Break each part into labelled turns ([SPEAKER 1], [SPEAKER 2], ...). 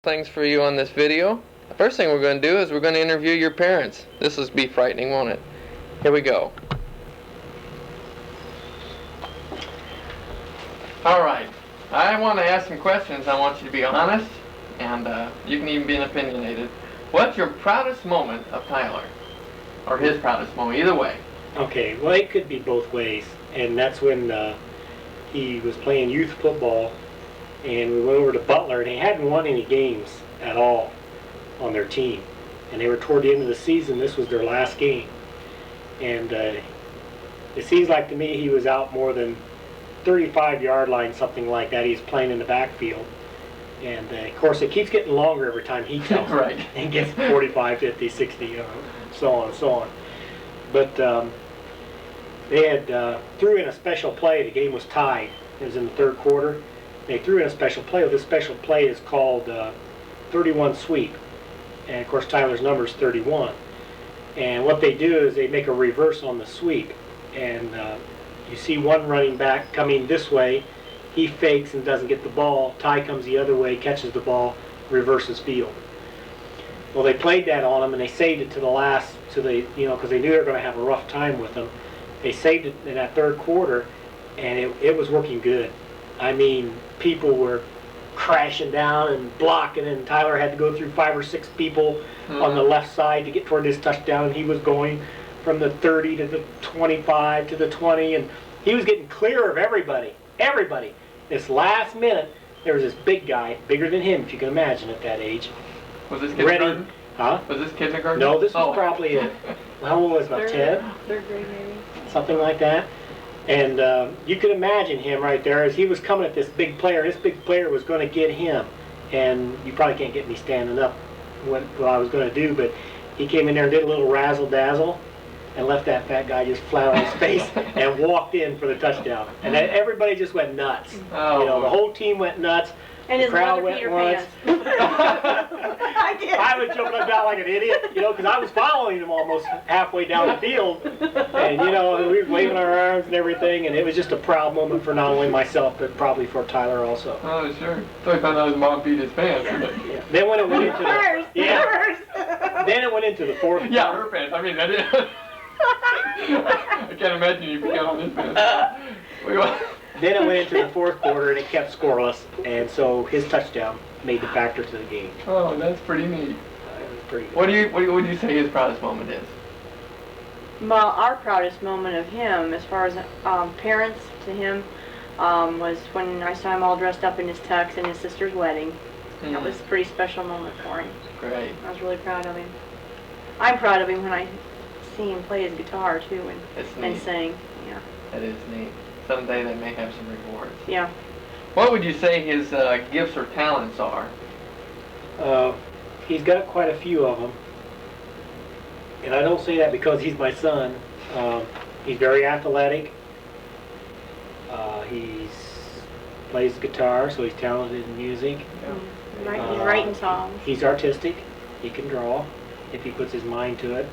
[SPEAKER 1] Things for you on this video. The first thing we're going to do is we're going to interview your parents. This will be frightening, won't it? Here we go. Alright, I want to ask some questions. I want you to be honest, and you can even be opinionated. What's your proudest moment of Tyler? Or his proudest moment, either way.
[SPEAKER 2] Okay, well it could be both ways, and that's when he was playing youth football, and we went over to Butler, and they hadn't won any games at all on their team, and they were toward the end of the season. This was their last game, and it seems like to me he was out more than 35-yard line, something like that. He's playing in the backfield, and of course it keeps getting longer every time he tells
[SPEAKER 1] right.
[SPEAKER 2] it. And gets 45, 50, 60, so on and so on. But they had threw in a special play. The game was tied. It was in the third quarter. They threw in a special play. This special play is called 31 sweep. And of course Tyler's number is 31. And what they do is they make a reverse on the sweep. And you see one running back coming this way. He fakes and doesn't get the ball. Ty comes the other way, catches the ball, reverses field. Well, they played that on him, and they saved it to the last, because they knew they were going to have a rough time with him. They saved it in that third quarter, and it was working good. I mean, people were crashing down and blocking, and Tyler had to go through 5 or 6 people on the left side to get toward his touchdown. And he was going from the 30 to the 25 to the 20, and he was getting clear of everybody. Everybody. This last minute, there was this big guy, bigger than him, if you can imagine at that age.
[SPEAKER 1] Was this kindergarten?
[SPEAKER 2] Huh?
[SPEAKER 1] Was this kindergarten?
[SPEAKER 2] No, this was probably how old was about 10?
[SPEAKER 3] Third grade maybe.
[SPEAKER 2] Something like that. And you could imagine him right there as he was coming at this big player. This big player was going to get him. And you probably can't get me standing up what I was going to do, but he came in there and did a little razzle-dazzle and left that fat guy just flat on his face and walked in for the touchdown. And then everybody just went nuts.
[SPEAKER 1] Oh.
[SPEAKER 2] The whole team went nuts.
[SPEAKER 3] And
[SPEAKER 2] the
[SPEAKER 3] his
[SPEAKER 2] crowd
[SPEAKER 3] mother
[SPEAKER 2] went
[SPEAKER 3] Peter
[SPEAKER 2] nuts.
[SPEAKER 3] I did.
[SPEAKER 2] I was jumping about like an idiot, because I was following him almost halfway down the field. And, we were waving our arms and everything, and it was just a proud moment for not only myself, but probably for Tyler also.
[SPEAKER 1] Oh, sure. So he found out his mom beat his pants.
[SPEAKER 2] Yeah. Then when it went into then it went into the fourth.
[SPEAKER 1] Yeah, her pants. I mean, that is. I can't imagine you beat on his pants.
[SPEAKER 2] Then it went into the fourth quarter, and it kept scoreless, and so his touchdown made the factor to the game.
[SPEAKER 1] Oh, that's pretty neat.
[SPEAKER 2] It was pretty good.
[SPEAKER 1] What would you say his proudest moment is?
[SPEAKER 3] Well, our proudest moment of him, as far as parents to him, was when I saw him all dressed up in his tux in his sister's wedding. That was a pretty special moment for him.
[SPEAKER 1] Great.
[SPEAKER 3] I was really proud of him. I'm proud of him when I see him play his guitar too and sing. Yeah.
[SPEAKER 1] That is neat. Someday they may have some rewards.
[SPEAKER 3] Yeah.
[SPEAKER 1] What would you say his gifts or talents are?
[SPEAKER 2] He's got quite a few of them. And I don't say that because he's my son. He's very athletic. He plays guitar, so he's talented in music.
[SPEAKER 3] Yeah. He's writing songs.
[SPEAKER 2] He's artistic. He can draw if he puts his mind to it.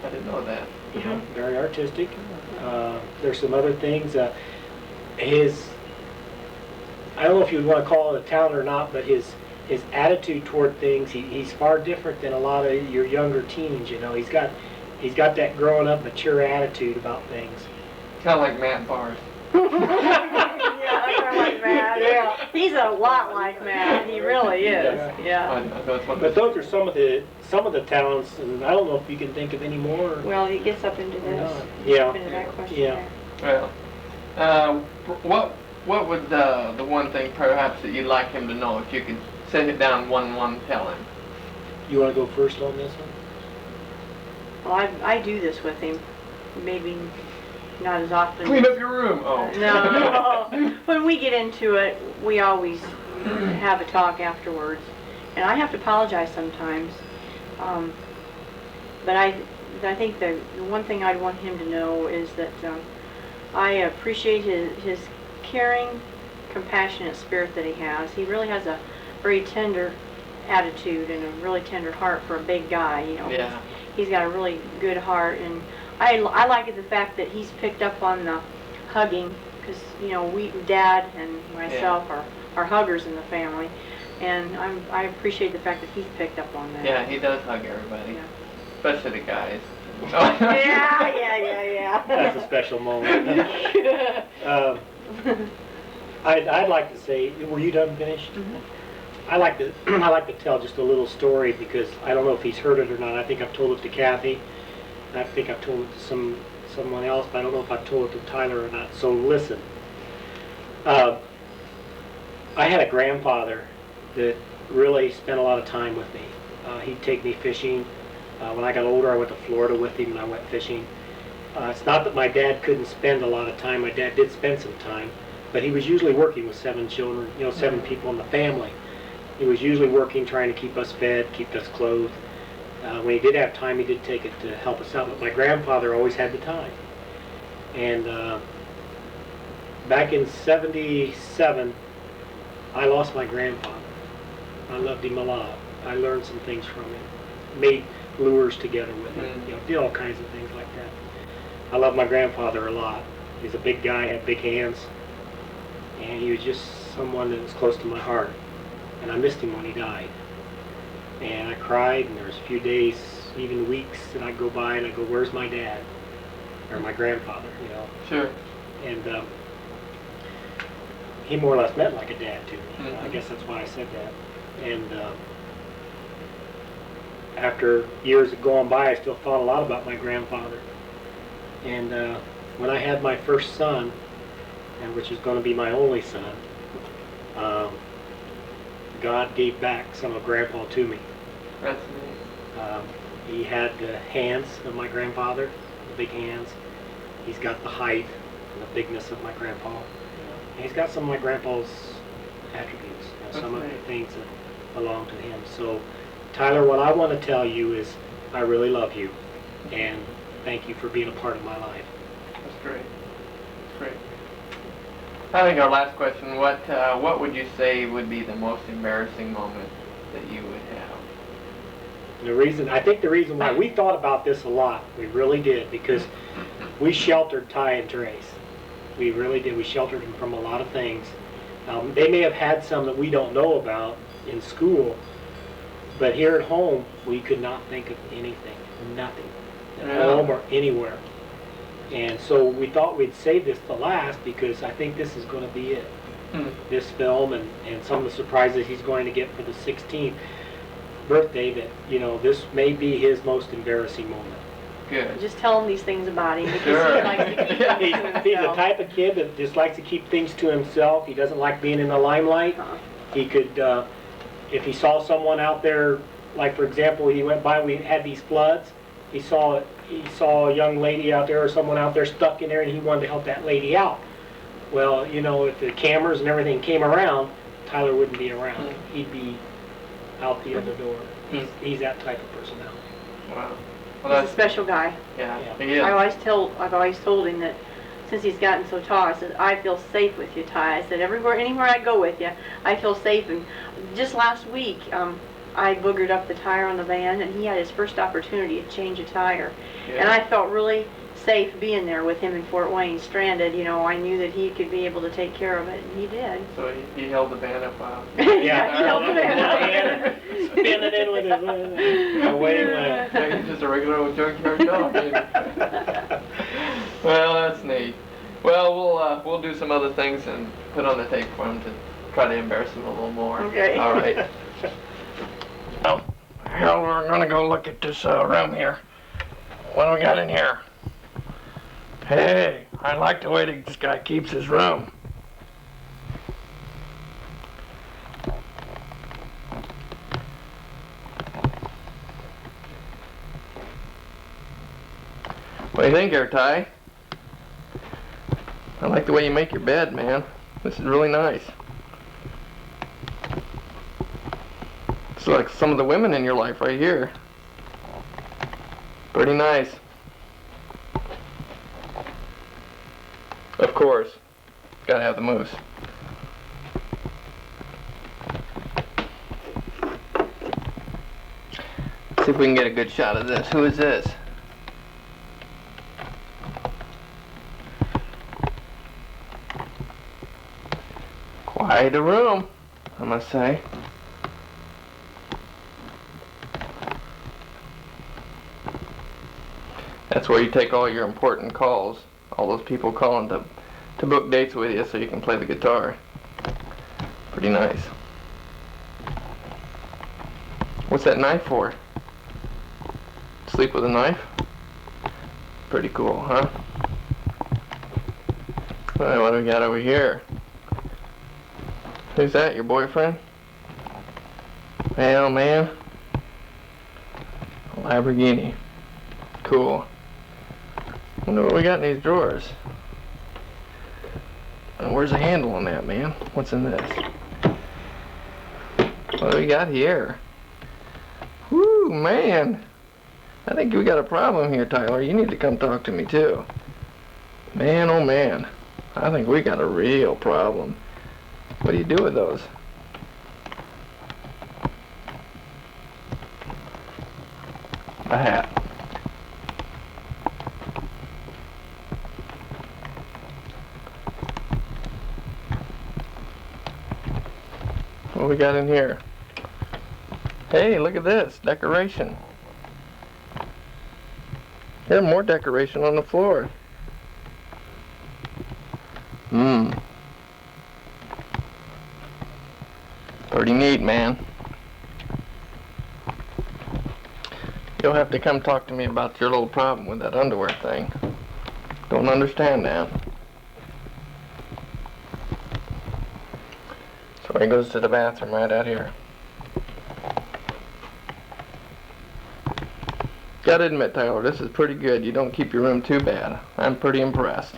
[SPEAKER 1] I didn't know that.
[SPEAKER 2] Very artistic. There's some other things. I don't know if you would want to call it a talent or not, but his attitude toward things, he's far different than a lot of your younger teens. He's got that growing up, mature attitude about things.
[SPEAKER 1] Kind of like Matt Bars.
[SPEAKER 3] Yeah, kind of like Matt. Yeah. He's a lot like Matt. He really is. Yeah.
[SPEAKER 2] But those are some of the talents, and I don't know if you can think of any more.
[SPEAKER 3] Well, he gets up into this.
[SPEAKER 2] Yeah.
[SPEAKER 3] Up into that question
[SPEAKER 2] Yeah.
[SPEAKER 3] there.
[SPEAKER 1] Well, what would the one thing perhaps that you'd like him to know, if you could sit it down one tell him?
[SPEAKER 2] You want to go first on this one?
[SPEAKER 3] Well, I do this with him. Maybe not as often.
[SPEAKER 1] Clean up your room. Oh.
[SPEAKER 3] No. When we get into it, we always have a talk afterwards. And I have to apologize sometimes. But I think the one thing I'd want him to know is that I appreciate his caring, compassionate spirit that he has. He really has a very tender attitude and a really tender heart for a big guy.
[SPEAKER 1] Yeah.
[SPEAKER 3] He's got a really good heart, and I like the fact that he's picked up on the hugging, because Dad and myself are huggers in the family, And I appreciate the fact that he's picked up on that.
[SPEAKER 1] Yeah, he does hug everybody,
[SPEAKER 3] Yeah.
[SPEAKER 1] especially the guys.
[SPEAKER 3] Yeah.
[SPEAKER 2] That's a special moment. I'd like to say, were you done finished?
[SPEAKER 3] Mhm.
[SPEAKER 2] I like to tell just a little story because I don't know if he's heard it or not. I think I've told it to Kathy. I think I've told it to someone else, but I don't know if I've told it to Tyler or not. So listen. I had a grandfather that really spent a lot of time with me. He'd take me fishing. When I got older, I went to Florida with him and I went fishing. It's not that my dad couldn't spend a lot of time. My dad did spend some time, but he was usually working with 7 children, 7 people in the family. He was usually working, trying to keep us fed, keep us clothed. When he did have time, he did take it to help us out, but my grandfather always had the time. And back in '77, I lost my grandfather. I loved him a lot. I learned some things from him. Made lures together with him, did all kinds of things like that. I love my grandfather a lot. He's a big guy, had big hands, and he was just someone that was close to my heart. And I missed him when he died. And I cried, and there was a few days, even weeks, that I'd go by and I'd go, where's my dad? Or my grandfather,
[SPEAKER 1] Sure.
[SPEAKER 2] And he more or less meant like a dad to me.
[SPEAKER 1] Mhm.
[SPEAKER 2] I guess that's why I said that. And after years had gone by, I still thought a lot about my grandfather. And when I had my first son, and which is going to be my only son, God gave back some of Grandpa to me.
[SPEAKER 1] That's neat.
[SPEAKER 2] He had the hands of my grandfather, the big hands. He's got the height and the bigness of my grandpa. And he's got some of my grandpa's attributes, some of the things that belong to him. So, Tyler, what I want to tell you is I really love you, and thank you for being a part of my life.
[SPEAKER 1] That's great. That's great. I think our last question, what would you say would be the most embarrassing moment that you would have?
[SPEAKER 2] I think the reason why we thought about this a lot, we really did, because we sheltered Ty and Trace. We really did. We sheltered them from a lot of things. They may have had some that we don't know about in school, but here at home, we could not think of anything, nothing, at home or anywhere. And so we thought we'd save this to last because I think this is going to be it. This film and some of the surprises he's going to get for the 16th birthday, that, this may be his most embarrassing moment.
[SPEAKER 1] Good.
[SPEAKER 3] Just tell him these things about him because
[SPEAKER 1] Sure.
[SPEAKER 3] he likes to keep things to himself.
[SPEAKER 2] He's the type of kid that just likes to keep things to himself. He doesn't like being in the limelight. He could, if he saw someone out there, like for example, he went by, we had these floods, he saw a young lady out there or someone out there stuck in there and he wanted to help that lady out. Well, if the cameras and everything came around, Tyler wouldn't be around. He'd be out the other door. He's that type of personality.
[SPEAKER 1] Wow. Well,
[SPEAKER 3] He's a special guy.
[SPEAKER 1] yeah,
[SPEAKER 2] Yeah.
[SPEAKER 1] he is.
[SPEAKER 3] I've always told him that since he's gotten so tall, I said, I feel safe with you, Ty. I said, anywhere I go with you, I feel safe. And just last week, I boogered up the tire on the van, and he had his first opportunity to change a tire.
[SPEAKER 1] Yeah.
[SPEAKER 3] And I felt really safe being there with him in Fort Wayne, stranded. I knew that he could be able to take care of it, and he did.
[SPEAKER 1] So he held the van up while...
[SPEAKER 3] Yeah, he held the van up.
[SPEAKER 2] Spin it in with his away he went.
[SPEAKER 1] Yeah, he's just a regular old junkyard dog. Maybe. Well, that's neat. Well, we'll do some other things and put on the tape for him to try to embarrass him a little more.
[SPEAKER 3] Okay.
[SPEAKER 1] All right. Oh, hell, we're gonna go look at this room here. What do we got in here? Hey, I like the way this guy keeps his room. What do you think, Ty? I like the way you make your bed, man. This is really nice. It's like some of the women in your life right here. Pretty nice. Of course. Gotta have the moose. See if we can get a good shot of this. Who is this? Quite a room, I must say. That's where you take all your important calls. All those people calling to book dates with you so you can play the guitar. Pretty nice. What's that knife for? Sleep with a knife? Pretty cool, huh? Alright, what do we got over here? Who's that, your boyfriend? Well, man. A Lamborghini. Cool. Wonder what we got in these drawers. Where's the handle on that, man? What's in this? What do we got here? Whoo, man. I think we got a problem here, Tyler. You need to come talk to me, too. Man, oh man. I think we got a real problem. What do you do with those? A hat. What we got in here? Hey, look at this. Decoration. There's more decoration on the floor. Pretty neat, man. You'll have to come talk to me about your little problem with that underwear thing. Don't understand that. So he goes to the bathroom right out here. Gotta admit, Tyler, this is pretty good. You don't keep your room too bad. I'm pretty impressed.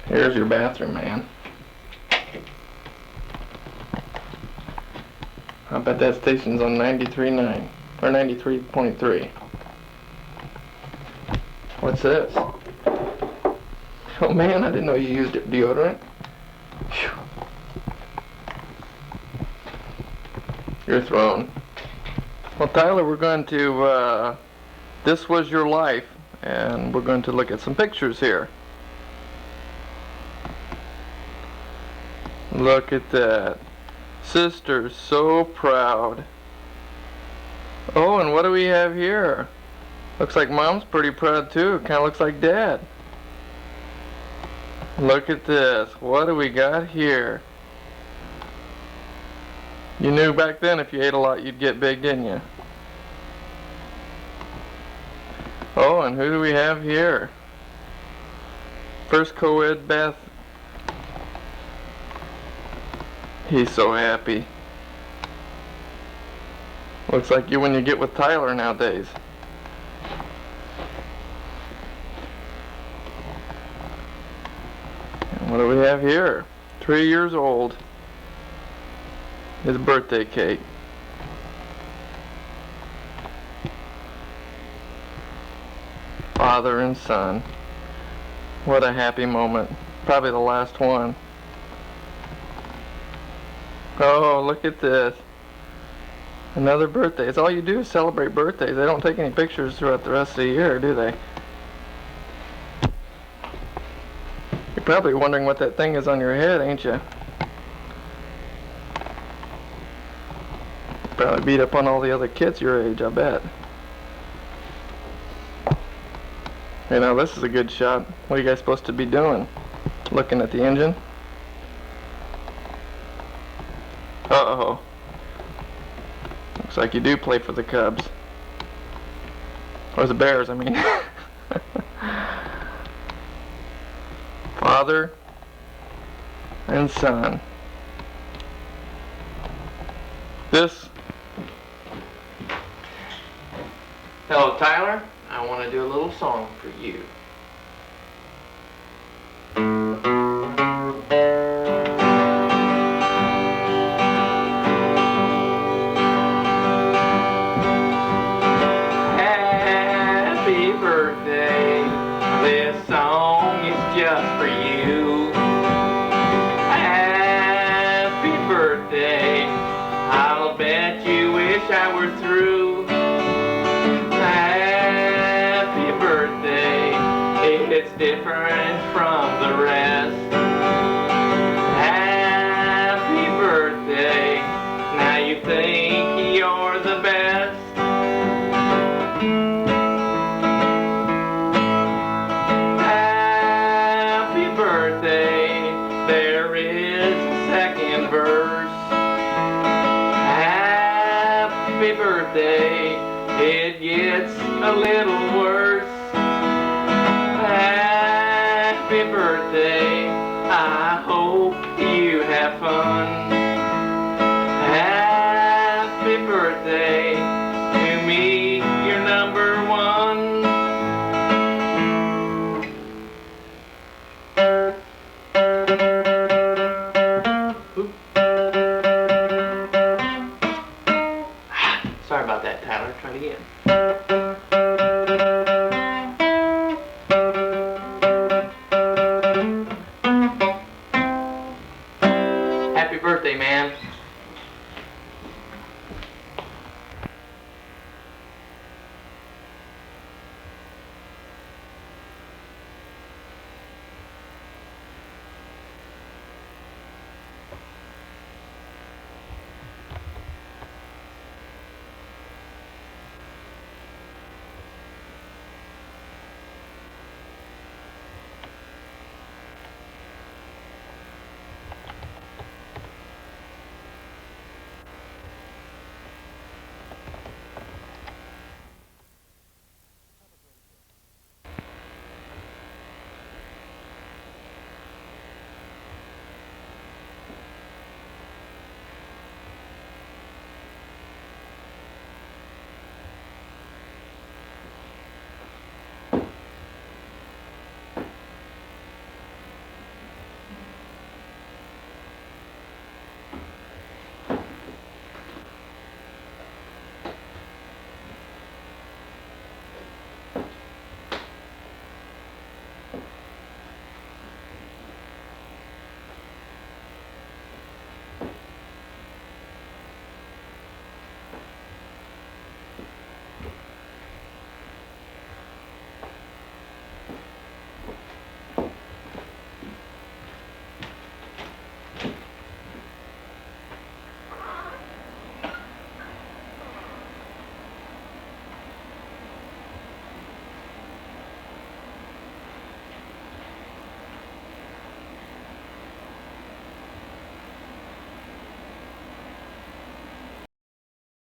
[SPEAKER 1] Here's your bathroom, man. I bet that station's on 93.9 or 93.3. What's this? Oh man, I didn't know you used deodorant. Whew. You're thrown. Well, Tyler, we're going to, This Was Your Life, and we're going to look at some pictures here. Look at that. Sister's so proud. Oh, and what do we have here? Looks like Mom's pretty proud too. Kind of looks like Dad. Look at this. What do we got here? You knew back then if you ate a lot you'd get big, didn't you? Oh, and who do we have here? First co-ed bath. He's so happy. Looks like you when you get with Tyler nowadays. And what do we have here? 3 years old. His birthday cake. Father and son. What a happy moment. Probably the last one. Oh, look at this. Another birthday. It's all you do is celebrate birthdays. They don't take any pictures throughout the rest of the year, do they? You're probably wondering what that thing is on your head, ain't you? Probably beat up on all the other kids your age, I bet. You know, this is a good shot. What are you guys supposed to be doing? Looking at the engine? Uh-oh. Looks like you do play for the Cubs. Or the Bears, I mean. Father and son. This. Hello, Tyler. I want to do a little song for you. Happy birthday. This song is just for you. Happy birthday. I'll bet you wish I were through. Happy birthday. It's different from the rest. Happy birthday. Now you think a little worse. Happy birthday, I hope you have fun. Happy birthday to me, you're number one. Sorry about that, Tyler. Try it again. Happy birthday, man.